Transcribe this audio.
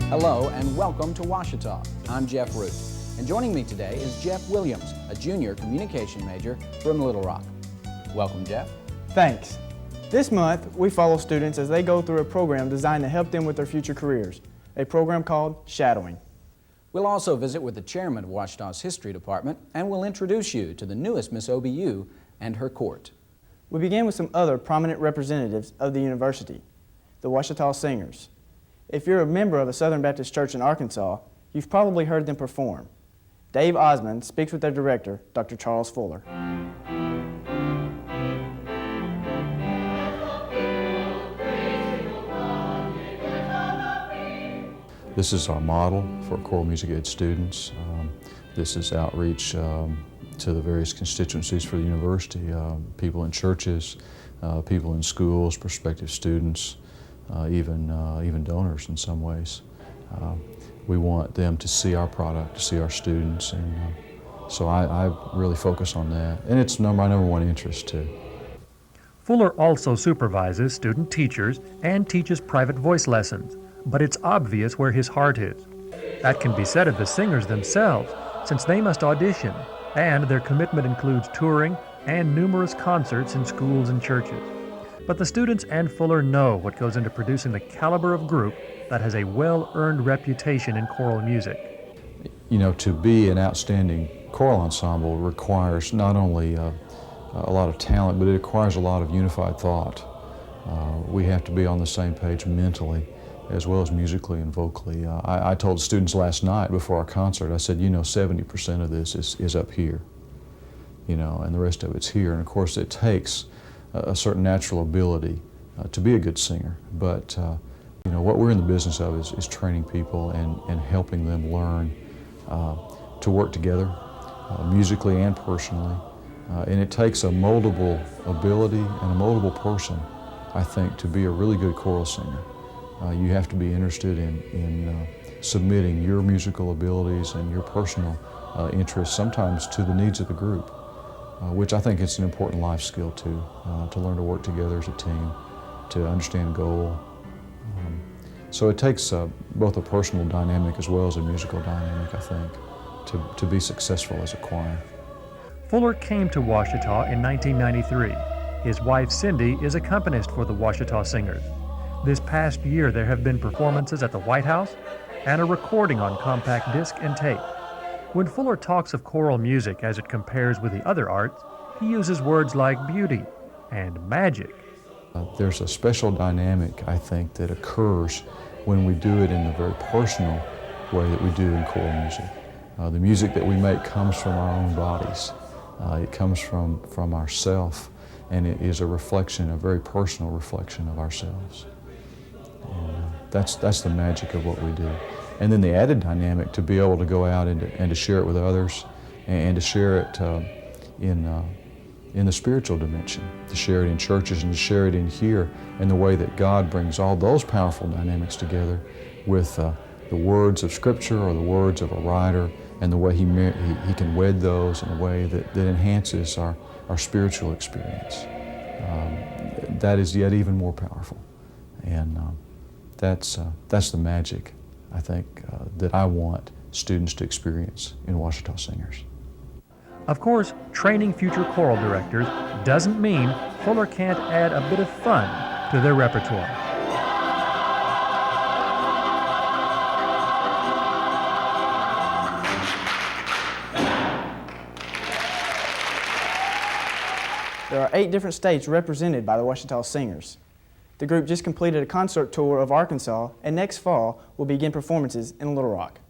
Hello and welcome to Ouachita. I'm Jeff Root, and joining me today is Jeff Williams, a junior communication major from Little Rock. Welcome, Jeff. Thanks. This month, we follow students as they go through a program designed to help them with their future careers, a program called Shadowing. We'll also visit with the chairman of Ouachita's History Department, and we'll introduce you to the newest Miss OBU and her court. We begin with some other prominent representatives of the university, the Ouachita Singers. If you're a member of a Southern Baptist church in Arkansas, you've probably heard them perform. Dave Osmond speaks with their director, Dr. Charles Fuller. This is our model for choral music ed students. This is outreach to the various constituencies for the university, people in churches, people in schools, prospective students, even donors in some ways. We want them to see our product, to see our students, and so I really focus on that. And it's my number one interest too. Fuller also supervises student teachers and teaches private voice lessons, but it's obvious where his heart is. That can be said of the singers themselves, since they must audition, and their commitment includes touring and numerous concerts in schools and churches. But the students and Fuller know what goes into producing the caliber of group that has a well-earned reputation in choral music. You know, to be an outstanding choral ensemble requires not only a lot of talent, but it requires a lot of unified thought. We have to be on the same page mentally as well as musically and vocally. I told students last night before our concert, I said, 70% of this is up here, and the rest of it's here. And of course it takes a certain natural ability to be a good singer, but what we're in the business of is training people and helping them learn to work together, musically and personally. And it takes a moldable ability and a moldable person, I think, to be a really good choral singer. You have to be interested in submitting your musical abilities and your personal interests sometimes to the needs of the group, which I think is an important life skill too, to learn to work together as a team, to understand goal. So it takes both a personal dynamic as well as a musical dynamic, I think, to be successful as a choir. Fuller came to Ouachita in 1993. His wife Cindy is accompanist for the Ouachita Singers. This past year there have been performances at the White House and a recording on compact disc and tape. When Fuller talks of choral music as it compares with the other arts, he uses words like beauty and magic. There's a special dynamic, I think, that occurs when we do it in the very personal way that we do in choral music. The music that we make comes from our own bodies. It comes from ourself, and it is a very personal reflection of ourselves. And that's the magic of what we do. And then the added dynamic to be able to go out and to share it with others, and to share it in the spiritual dimension, to share it in churches and to share it in here in the way that God brings all those powerful dynamics together with the words of Scripture or the words of a writer, and the way he can wed those in a way that enhances our spiritual experience. That is yet even more powerful. And that's the magic, I think, that I want students to experience in Ouachita Singers. Of course, training future choral directors doesn't mean Fuller can't add a bit of fun to their repertoire. There are 8 different states represented by the Ouachita Singers. The group just completed a concert tour of Arkansas, and next fall will begin performances in Little Rock.